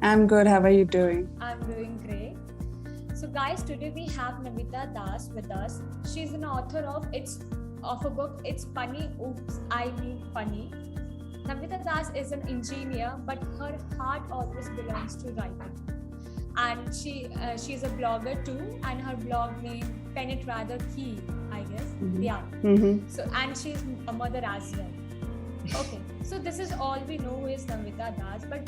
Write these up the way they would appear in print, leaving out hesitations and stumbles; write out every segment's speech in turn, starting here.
I'm good. How are you doing? I'm doing great. So, guys, today we have Namita Das with us. She's an author of a book. It's funny. Oops, I mean funny. Namita Das is an engineer, but her heart always belongs to writing. And she's a blogger too, and her blog name Pen It Rather Key, I guess. Mm-hmm. Yeah. Mm-hmm. So, and she's a mother as well. Okay, so this is all we know is Namita Das, but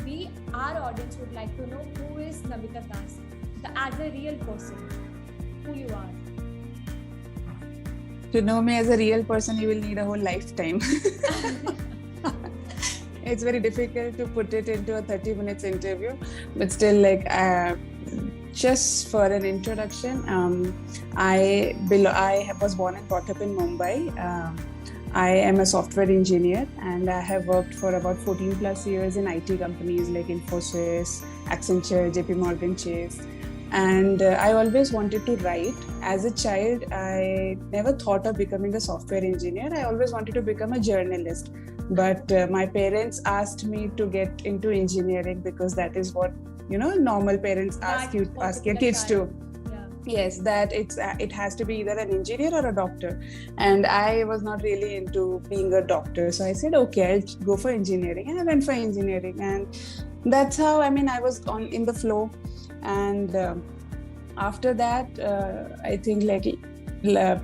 our audience would like to know who is Namita Das, as a real person, who you are. To know me as a real person, you will need a whole lifetime. It's very difficult to put it into a 30 minutes interview, but still, just for an introduction, I was born and brought up in Mumbai. I am a software engineer and I have worked for about 14 plus years in IT companies like Infosys, Accenture, JP Morgan Chase. And I always wanted to write. As a child, I never thought of becoming a software engineer. I always wanted to become a journalist. But my parents asked me to get into engineering because that is what, normal parents ask your kids to. Yes, that it has to be either an engineer or a doctor, and I was not really into being a doctor, so I said okay, I'll go for engineering, and I went for engineering, and that's how I was in the flow. And after that, I think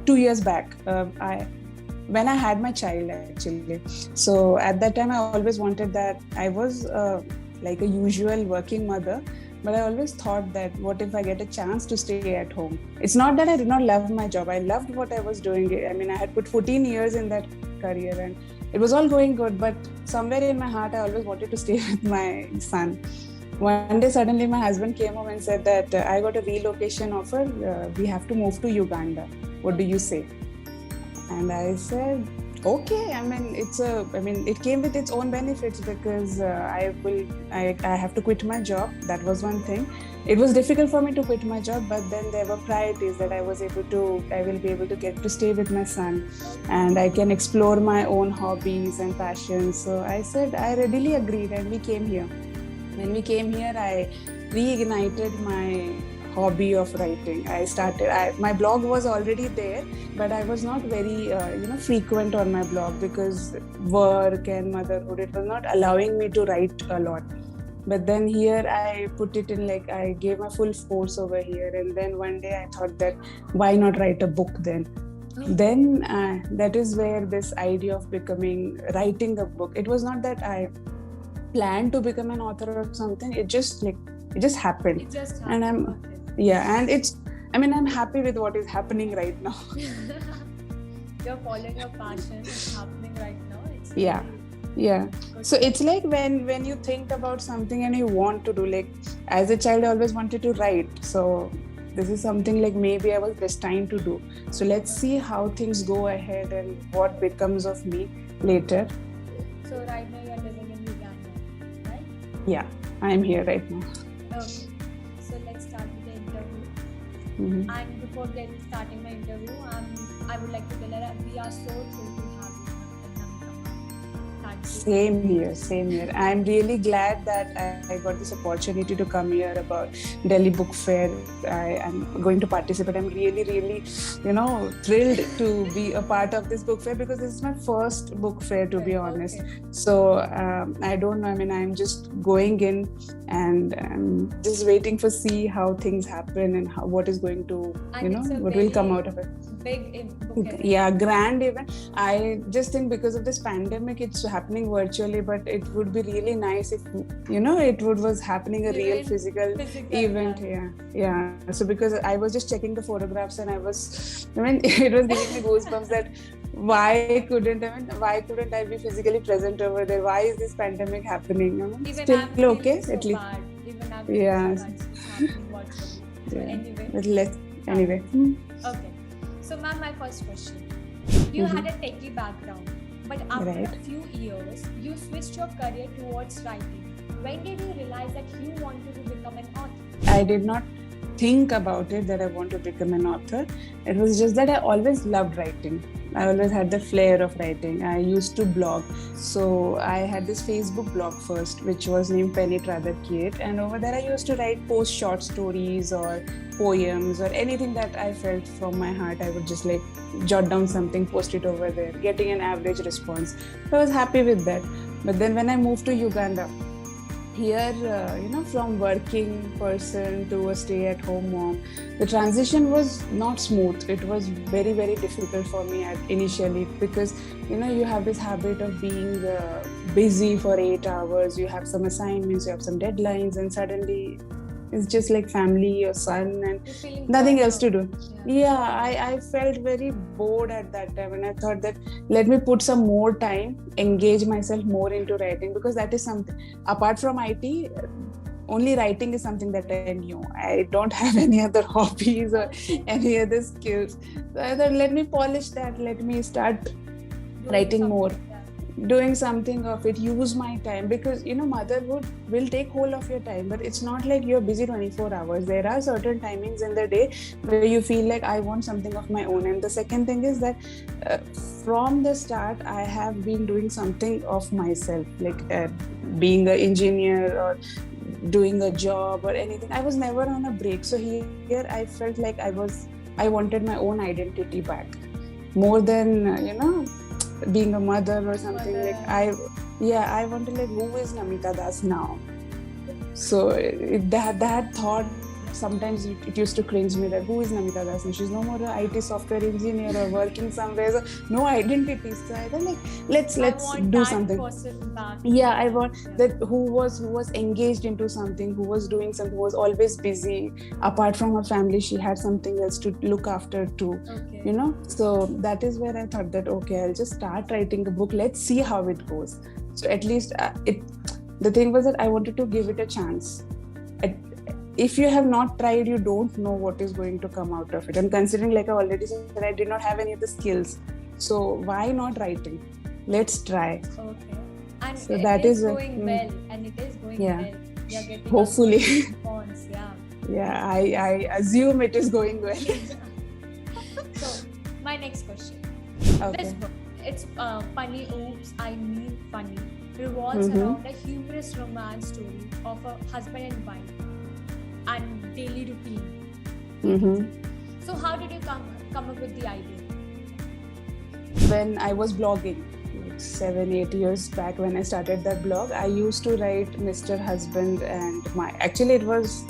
2 years back, when I had my child actually. So at that time, I always wanted that I was like a usual working mother. But I always thought that what if I get a chance to stay at home? It's not that I did not love my job. I loved what I was doing. I had put 14 years in that career and it was all going good. But somewhere in my heart, I always wanted to stay with my son. One day, suddenly my husband came home and said that I got a relocation offer. We have to move to Uganda. What do you say? And I said, okay. It came with its own benefits because I have to quit my job. That was one thing. It was difficult for me to quit my job, but then there were priorities that I will be able to get to stay with my son and I can explore my own hobbies and passions. So I said, I readily agreed and we came here. When we came here, I reignited my hobby of writing. My blog was already there, but I was not very frequent on my blog because work and motherhood, it was not allowing me to write a lot. But then here I put it in, I gave my full force over here, and then one day I thought that why not write a book then? Then that is where this idea of writing a book, it was not that I planned to become an author or something. It just happened. And I'm happy with what is happening right now. You're following your passion. It's happening right now. Yeah. So it's like when you think about something and you want to do, as a child, I always wanted to write. So this is something maybe I was destined to do. So let's see how things go ahead and what becomes of me later. So right now you're living in Uganda, right? Yeah, I'm here right now. Okay. So let's start with the interview. Mm-hmm. And before starting my interview, I would like to tell her that we are so thrilled to have you. Same here. I'm really glad that I got this opportunity to come here about Delhi Book Fair. I am going to participate. I'm really, really, thrilled to be a part of this book fair because this is my first book fair, to be honest. Okay. So I don't know. I'm just going in and just waiting for see how things happen and what is going to, what will come out of it. Big book event. Yeah, grand event. I just think because of this pandemic, it's happening virtually, but it would be really nice if it was happening a real physical event. Yeah. So because I was just checking the photographs and it was giving me goosebumps that why couldn't I be physically present over there? Why is this pandemic happening? Even still I'm okay so at least. Bad. Even I'm Anyway. Okay. So ma'am, my first question. You had a techie background, but after a few years, you switched your career towards writing. When did you realize that you wanted to become an author? I did not think about it that I want to become an author. It was just that I always loved writing. I always had the flair of writing. I used to blog. So I had this Facebook blog first, which was named Pen It Rather Create. And over there, I used to post short stories or poems or anything that I felt from my heart. I would just like jot down something, post it over there, getting an average response. So I was happy with that. But then when I moved to Uganda, here, from working person to a stay-at-home mom, the transition was not smooth. It was very, very difficult for me initially because, you have this habit of being busy for 8 hours. You have some assignments, you have some deadlines, and suddenly it's just like family or son and nothing else to do. Yeah, I felt very bored at that time, and I thought that let me put some more time, engage myself more into writing, because that is something apart from IT. Only writing is something that I knew. I don't have any other hobbies or any other skills. So I thought, let me polish that. Let me start writing more. Doing something of it, use my time, because motherhood will take hold of your time, but it's not like you're busy 24 hours. There are certain timings in the day where you feel like I want something of my own. And the second thing is that from the start I have been doing something of myself, like being an engineer or doing a job or anything. I was never on a break. So here I felt like I wanted my own identity back more than being a mother or something. I wanted, like, who is Namita Das now? So that thought, sometimes it used to cringe me, that who is Namita Das now? She's no more an IT software engineer or working somewhere, so no identity. So I thought, like, let's do something. I want that who was engaged into something, who was doing something, who was always busy. Apart from her family, she had something else to look after too. So that is where I thought that, okay, I'll just start writing a book. Let's see how it goes. So at least the thing was that I wanted to give it a chance. If you have not tried, you don't know what is going to come out of it. And considering, like I already said, that I did not have any of the skills, so why not writing? Let's try. Okay. And so it is going well, and it is going well. You're getting hopefully a good response. I assume it is going well. So my next question. Okay. This book, it's Funny Oops, I Mean Funny, revolves around a humorous romance story of a husband and wife and daily routine. So how did you come up with the idea? When I was blogging, like 7-8 years back, when I started that blog, I used to write Mr. Husband and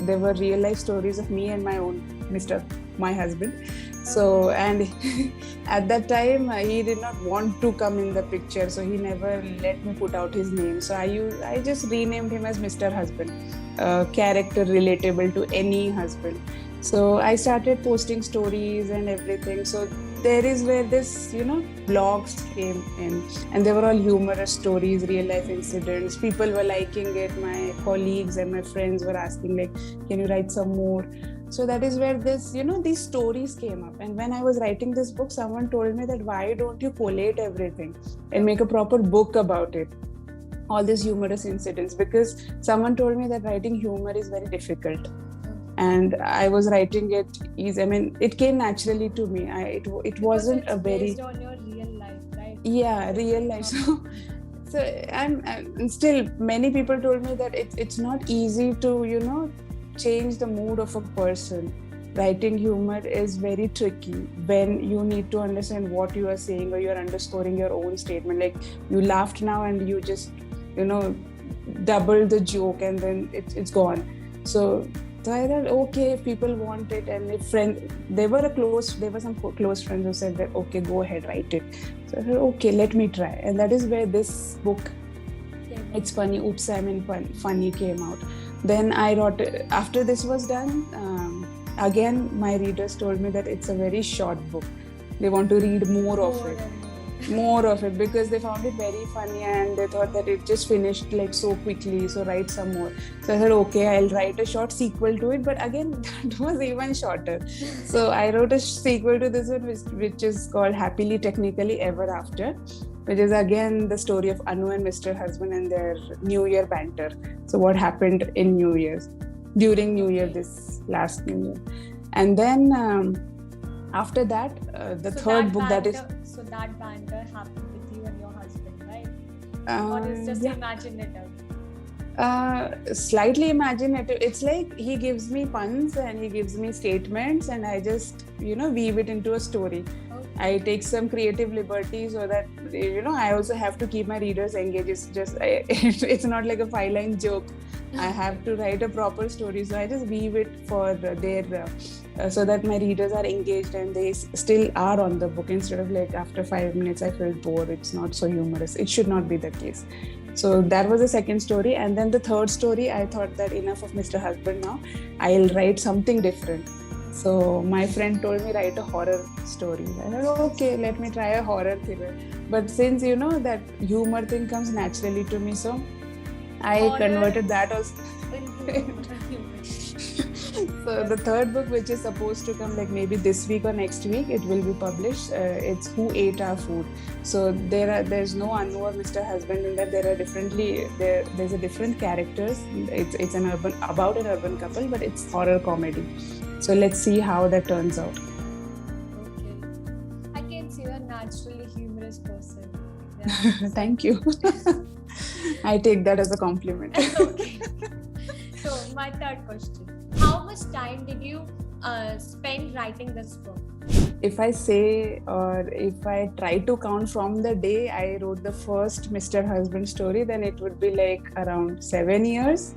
they were real life stories of me and my own my husband. So, and at that time he did not want to come in the picture, so he never let me put out his name. So I just renamed him as Mr. Husband, a character relatable to any husband. So I started posting stories and everything. So there is where this, blogs came in, and they were all humorous stories, real life incidents. People were liking it. My colleagues and my friends were asking, like, can you write some more? So that is where this, these stories came up. And when I was writing this book, someone told me that why don't you collate everything and make a proper book about it, all these humorous incidents, because someone told me that writing humor is very difficult. And I was writing it easy. I mean, it came naturally to me. It wasn't a very based on your real life, right? Yeah, real life. So I'm still, many people told me that it's not easy to change the mood of a person. Writing humor is very tricky when you need to understand what you are saying, or you're underscoring your own statement. Like, you laughed now and you just double the joke and then it's gone. So I thought, okay, if people want it, and if there were some close friends who said that, okay, go ahead, write it. So I thought, okay, let me try. And that is where this book, It's Funny, Oops, I Mean Funny, came out. Then I wrote, after this was done, again, my readers told me that it's a very short book. They want to read more of it, because they found it very funny, and they thought that it just finished like so quickly, so write some more. So I said, okay, I'll write a short sequel to it, but again, that was even shorter. So I wrote a sequel to this one, which is called Happily Technically Ever After, which is again the story of Anu and Mr. Husband and their New Year banter. So what happened in during New Year, this last New Year. And then After that, the So third that book that is banter, so that banter happened with you and your husband, right? Or is just yeah, imaginative? slightly imaginative. It's like he gives me puns and he gives me statements, and I just weave it into a story. Okay. I take some creative liberty so that I also have to keep my readers engaged. It's just it's not like a 5-line joke. I have to write a proper story, so I just weave it for their so that my readers are engaged and they still are on the book, instead of like after 5 minutes I feel bored. It's not so humorous. It should not be the case. So that was the second story, and then the third story, I thought that enough of Mr. Husband now. I'll write something different. So my friend told me write a horror story. I said, okay, let me try a horror thriller. But since that humor thing comes naturally to me, so I Horror converted that also. into So the third book, which is supposed to come like maybe this week or next week, it will be published. It's Who Ate Our Food. So there's no Anu or Mr. Husband in that. There's a different characters. It's about an urban couple, but it's horror comedy. So let's see how that turns out. Okay. I can see you're a naturally humorous person. Yeah. Thank you. I take that as a compliment. Okay. So my third question: how much time did you spend writing this book? If I say, or if I try to count from the day I wrote the first Mr. Husband story, then it would be like around 7 years.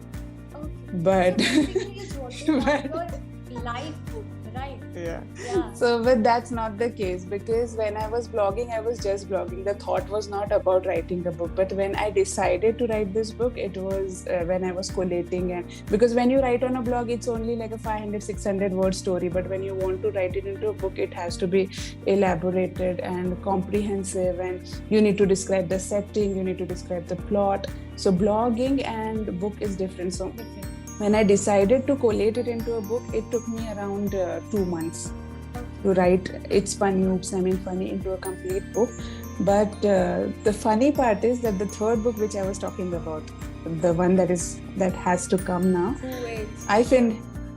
Okay. But So basically it's working but- on your life book, right? yeah. Yeah. So, but that's not the case, because when I was blogging, I was just blogging. The thought was not about writing a book. But when I decided to write this book, it was when I was collating. And because when you write on a blog, it's only like a 500, 600 word story. But when you want to write it into a book, it has to be elaborated and comprehensive. And you need to describe the setting, you need to describe the plot. So blogging and book is different. So Different. when I decided to collate it into a book, it took me around 2 months to write It's Funny, Oops, I Mean Funny into a complete book. But the funny part is that the third book, which I was talking about, the one that has to come now,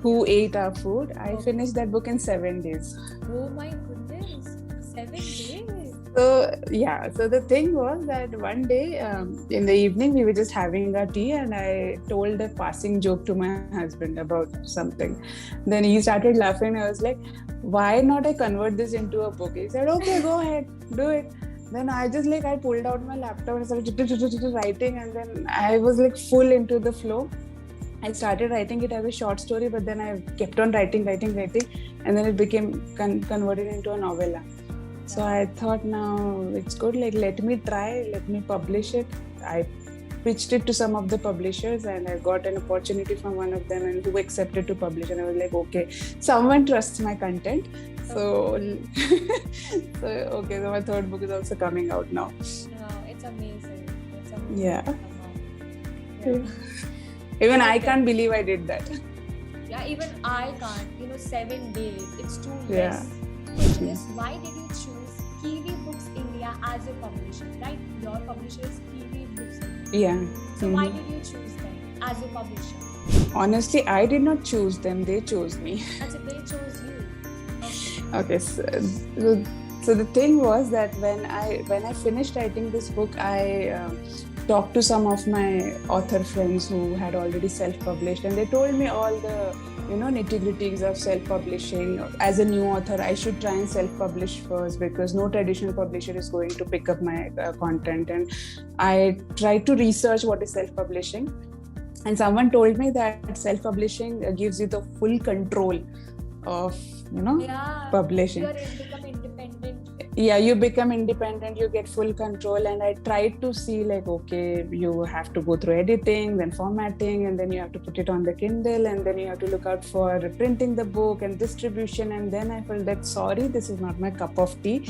Who Ate Our Food, I finished that book in 7 days. Oh my goodness, 7 days. So the thing was that one day in the evening, we were just having our tea, and I told a passing joke to my husband about something. Then he started laughing. I was like, why not I convert this into a book? He said, okay, go ahead, do it. Then I pulled out my laptop and started writing, and then I was like full into the flow. I started writing it as a short story, but then I kept on writing, and then it became converted into a novella. So I thought, now it's good, like let me publish it. I pitched it to some of the publishers, and I got an opportunity from one of them, and who accepted to publish. And I was like, okay, someone trusts my content. So my third book is also coming out now. No, it's amazing. Yeah. Yeah. Even I can't believe I did that. Yeah, even I can't. 7 days. It's too Yeah. less. Question is, why did you choose Kiwi Books India as your publisher? Right? Your publisher is Kiwi Books India. Yeah. So why did you choose them as your publisher? Honestly, I did not choose them. They chose me. That's if they chose you. Okay. So the thing was that when I finished writing this book, I talked to some of my author friends who had already self-published, and they told me all the nitty-gritties of self-publishing. As a new author, I should try and self-publish first, because no traditional publisher is going to pick up my content. And I tried to research what is self-publishing, and someone told me that self-publishing gives you the full control of publishing. You become independent. Yeah, you become independent, you get full control. And I tried to see like, okay, you have to go through editing, then formatting, and then you have to put it on the Kindle, and then you have to look out for printing the book and distribution. And then I felt that, sorry, this is not my cup of tea.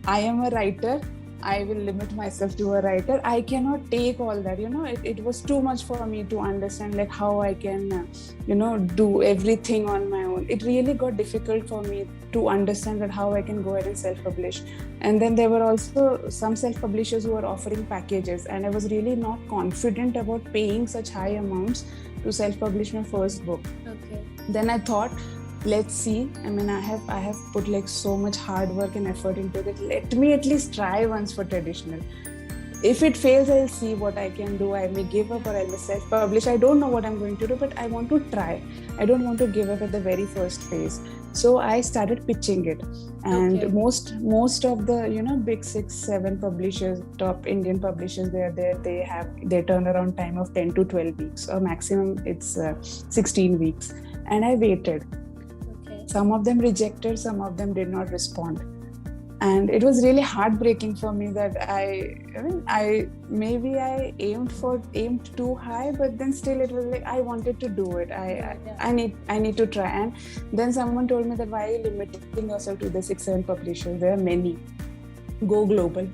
I am a writer. I will limit myself to a writer. I cannot take all that, it was too much for me to understand like how I can, do everything on my own. It really got difficult for me to understand that how I can go ahead and self-publish. And then there were also some self-publishers who were offering packages, and I was really not confident about paying such high amounts to self-publish my first book. Okay. Then I thought, let's see. I mean, I have put like so much hard work and effort into it. Let me at least try once for traditional. If it fails, I'll see what I can do. I may give up or I may self-publish. I don't know what I'm going to do, but I want to try. I don't want to give up at the very first phase. So I started pitching it, and Okay. most of the big 6-7 publishers, top Indian publishers, they are there. They have their turnaround time of 10 to 12 weeks, or maximum it's 16 weeks. And I waited. Okay. Some of them rejected, some of them did not respond, and it was really heartbreaking for me that I maybe I aimed too high, but then still it was like I wanted to do it. I need to try. And then someone told me that, why are you limiting yourself to the 6-7 publishers? There are many. Go global.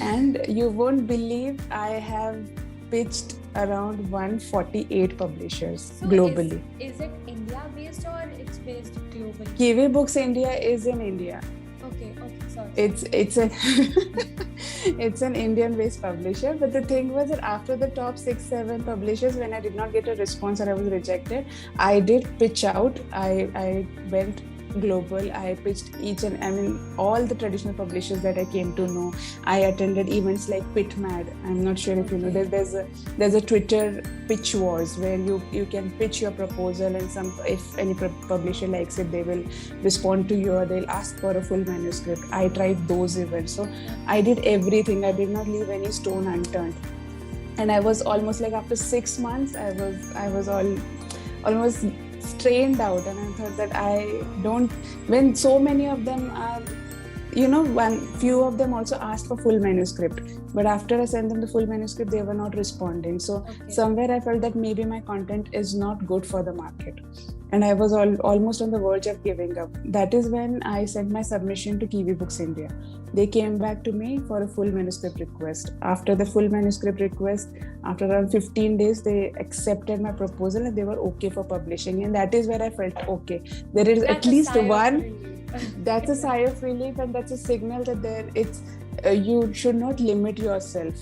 And you won't believe I have pitched around 148 publishers So globally. is it India based or it's based globally? Kiwi Books India is in India. Okay, sorry. It's an it's an Indian-based publisher. But the thing was that after the top 6-7 publishers, when I did not get a response or I was rejected, I did pitch out. I went global. I pitched all the traditional publishers that I came to know. I attended events like PitMad. I'm not sure if you know. There's a Twitter pitch wars where you can pitch your proposal, and if any publisher likes it, they will respond to you or they'll ask for a full manuscript. I tried those events. So I did everything. I did not leave any stone unturned. And I was almost like, after 6 months, I was almost strained out, and I thought that when so many of them are, few of them also asked for full manuscript, but after I sent them the full manuscript, they were not responding. So somewhere I felt that maybe my content is not good for the market, and I was almost on the verge of giving up. That is when I sent my submission to Kiwi Books India. They came back to me for a full manuscript request. After the full manuscript request, after around 15 days, they accepted my proposal and they were okay for publishing. And that is where I felt, okay, there is at least one. That's a sigh of relief, and that's a signal that you should not limit yourself.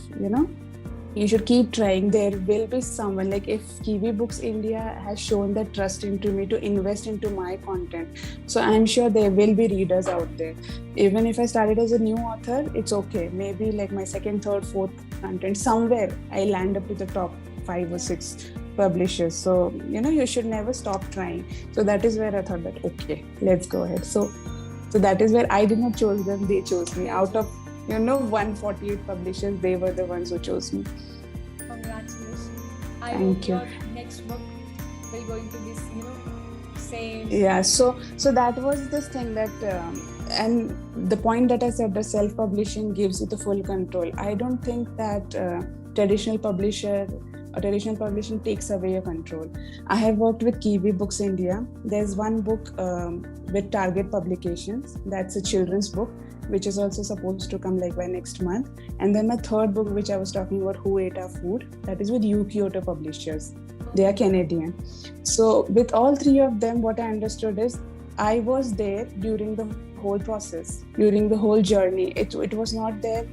You should keep trying. There will be someone, like if Kiwi Books India has shown that trust into me to invest into my content, so I'm sure there will be readers out there. Even if I started as a new author, it's okay. Maybe like my second, third, fourth content, somewhere I land up to the top 5 or 6 publishers. So you should never stop trying. So that is where I thought that, okay, let's go ahead. So that is where I did not choose them, they chose me. Out of 148 publishers, they were the ones who chose me. Congratulations. I Thank hope you. your next book will going to be same. Yeah, so that was this thing that and the point that I said, the self-publishing gives you the full control. I don't think that traditional publishing takes away your control. I have worked with Kiwi Books India. There's one book with Target Publications, that's a children's book, which is also supposed to come like by next month. And then my third book, which I was talking about, Who Ate Our Food, that is with Kyoto Publishers. They are Canadian. So with all 3 of them, what I understood is I was there during the whole process, during the whole journey. It was not there.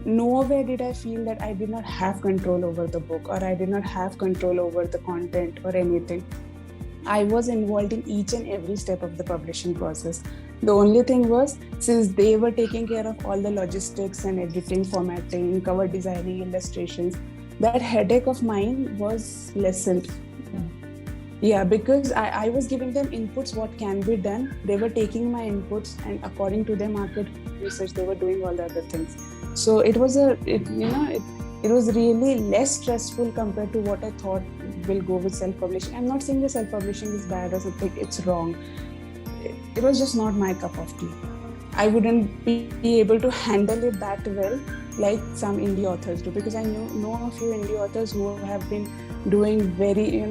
Nowhere did I feel that I did not have control over the book, or I did not have control over the content or anything. I was involved in each and every step of the publishing process. The only thing was, since they were taking care of all the logistics and editing, formatting, cover designing, illustrations, that headache of mine was lessened. Yeah, because I was giving them inputs, what can be done. They were taking my inputs, and according to their market research, they were doing all the other things. So it was it was really less stressful compared to what I thought will go with self-publishing. I'm not saying the self-publishing is bad or something, it's wrong. It was just not my cup of tea. I wouldn't be able to handle it that well like some indie authors do, because I know a few indie authors who have been doing very,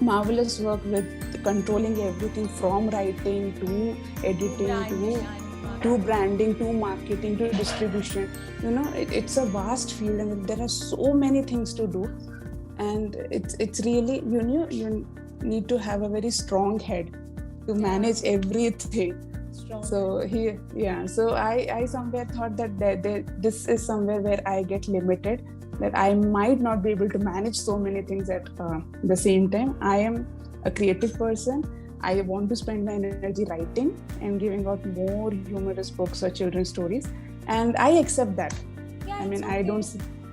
marvelous work with controlling everything from writing to editing to branding to marketing to distribution. It's a vast field and there are so many things to do, and it's really, you need to have a very strong head to manage everything. So so I somewhere thought that this is somewhere where I get limited, that I might not be able to manage so many things at the same time. I am a creative person. I want to spend my energy writing and giving out more humorous books or children's stories, and I accept that. Yeah, I mean, it's I okay. don't.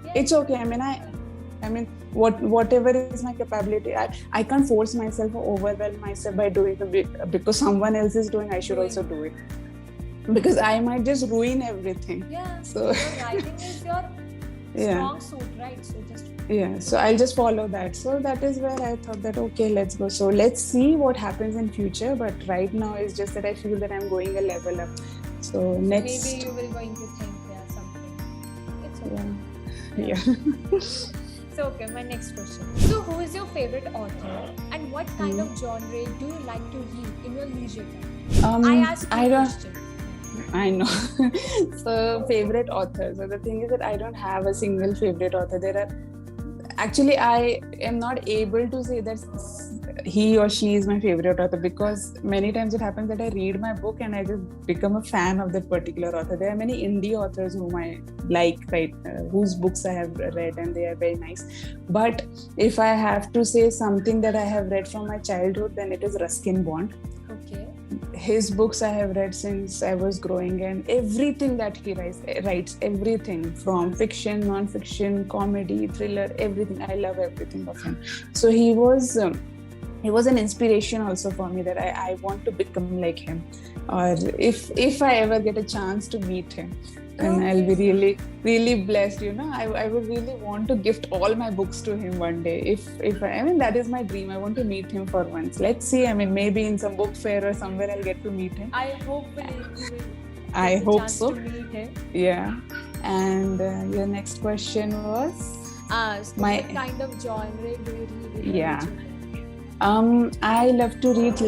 Yeah, It's okay. I mean, whatever is my capability, I can't force myself or overwhelm myself by doing a bit because someone else is doing. I should also do it, because I might just ruin everything. Yeah. So Your writing is your yeah. strong suit, right? So just Yeah, so I'll just follow that. So that is where I thought that okay, let's go. So let's see what happens in future. But right now it's just that I feel that I'm going a level up. So next, maybe you will going to think something. It's okay. yeah. So okay, my next question. So who is your favorite author, and what kind of genre do you like to read in your leisure time? I asked you a question. I know. So favorite author. So the thing is that I don't have a single favorite author. There are actually, I am not able to say that he or she is my favorite author, because many times it happens that I read my book and I just become a fan of that particular author. There are many indie authors whom I like, right, whose books I have read and they are very nice. But if I have to say something that I have read from my childhood, then it is Ruskin Bond. Okay. His books I have read since I was growing, and everything that he writes, everything from fiction, non-fiction, comedy, thriller, everything. I love everything of him. So he was an inspiration also for me, that I want to become like him, or if I ever get a chance to meet him, then I'll be really, really blessed. I would really want to gift all my books to him one day. If I mean, that is my dream. I want to meet him for once. Let's see. I mean, maybe in some book fair or somewhere I'll get to meet him. I hopefully you will. I hope so. To meet him. Yeah. And your next question was? What kind of genre do you read? Yeah. I love to read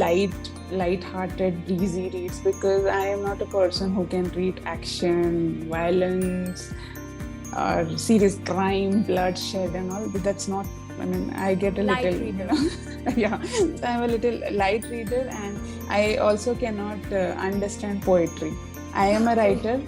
light-hearted, breezy reads, because I am not a person who can read action, violence, or serious crime, bloodshed, and all. But that's not. I mean, I get a light little, reader. Yeah. So I'm a little light reader, and I also cannot understand poetry. I am a writer,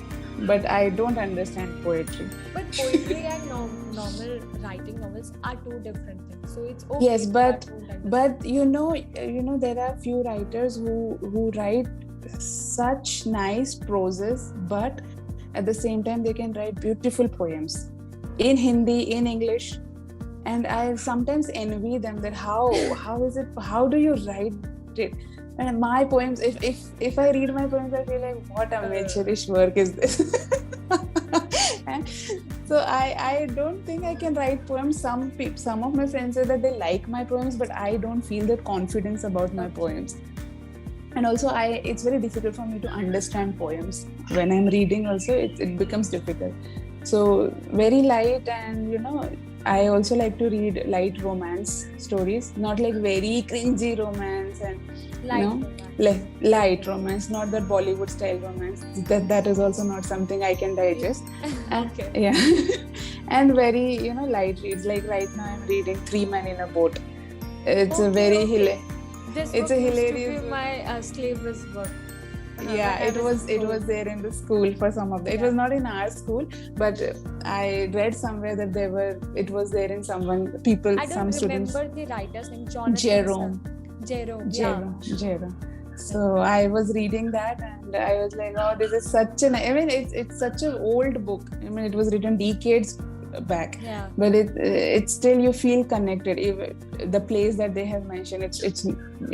but I don't understand poetry. But poetry and normal writing novels are two different things. So it's okay. Yes, but there are few writers who write such nice proses, but at the same time they can write beautiful poems in Hindi, in English, and I sometimes envy them that how do you write it? And my poems, if I read my poems, I feel like, what amateurish work is this? So I don't think I can write poems. Some of my friends say that they like my poems, but I don't feel that confidence about my poems. And also it's very difficult for me to understand poems. When I'm reading also, it becomes difficult. So very light, and I also like to read light romance stories, not like very cringy romance, and light romance, not that Bollywood style romance. That is also not something I can digest. Okay. Yeah. And very light reads. Like right now I'm reading Three Men in a Boat. It's a very hilarious. It's a hilarious. My syllabus book. Yeah, it was there in the school for some of them. It was not in our school, but I read somewhere that it was there in some students. I don't remember the writer's name. Jerome. Yeah. So I was reading that, and I was like, oh, this is such it's such an old book. I mean, it was written decades back, but it's still, you feel connected. Even the place that they have mentioned, it's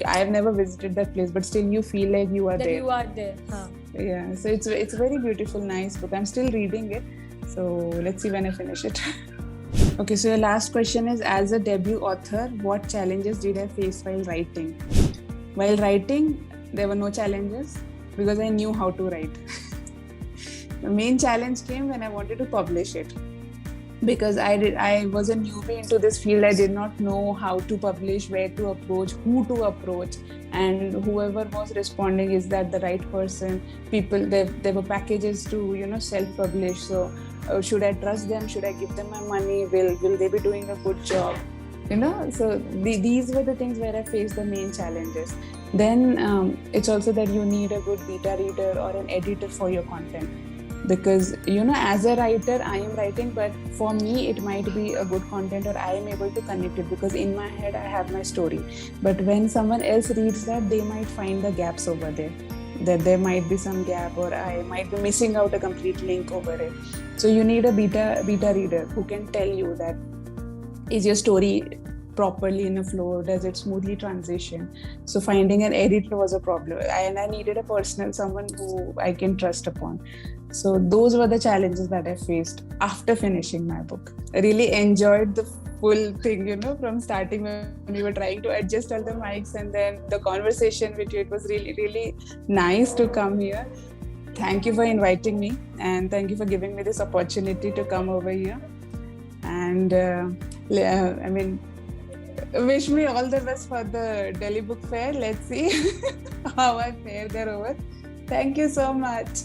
I have never visited that place, but still you feel like you are there. You are there. Huh. Yeah, so it's a very beautiful, nice book. I'm still reading it, so let's see when I finish it. Okay, so your last question is, as a debut author, what challenges did I face while writing? While writing, there were no challenges because I knew how to write. The main challenge came when I wanted to publish it, because I was a newbie into this field. I did not know how to publish, where to approach, who to approach, and whoever was responding, is that the right person? People, there were packages to self-publish. So should I trust them? Should I give them my money? Will they be doing a good job? So these were the things where I faced the main challenges. Then it's also that you need a good beta reader or an editor for your content. because as a writer I am writing, but for me it might be a good content, or I am able to connect it because in my head I have my story. But when someone else reads that, they might find the gaps over there, that there might be some gap, or I might be missing out a complete link over it. So you need a beta reader who can tell you that, is your story properly in a flow, does it smoothly transition? So finding an editor was a problem, and I needed a personal someone who I can trust upon. So those were the challenges that I faced after finishing my book. I really enjoyed the full thing, from starting when we were trying to adjust all the mics, and then the conversation with you. It was really, really nice to come here. Thank you for inviting me, and thank you for giving me this opportunity to come over here. And wish me all the best for the Delhi Book Fair. Let's see how I fare there over. Thank you so much.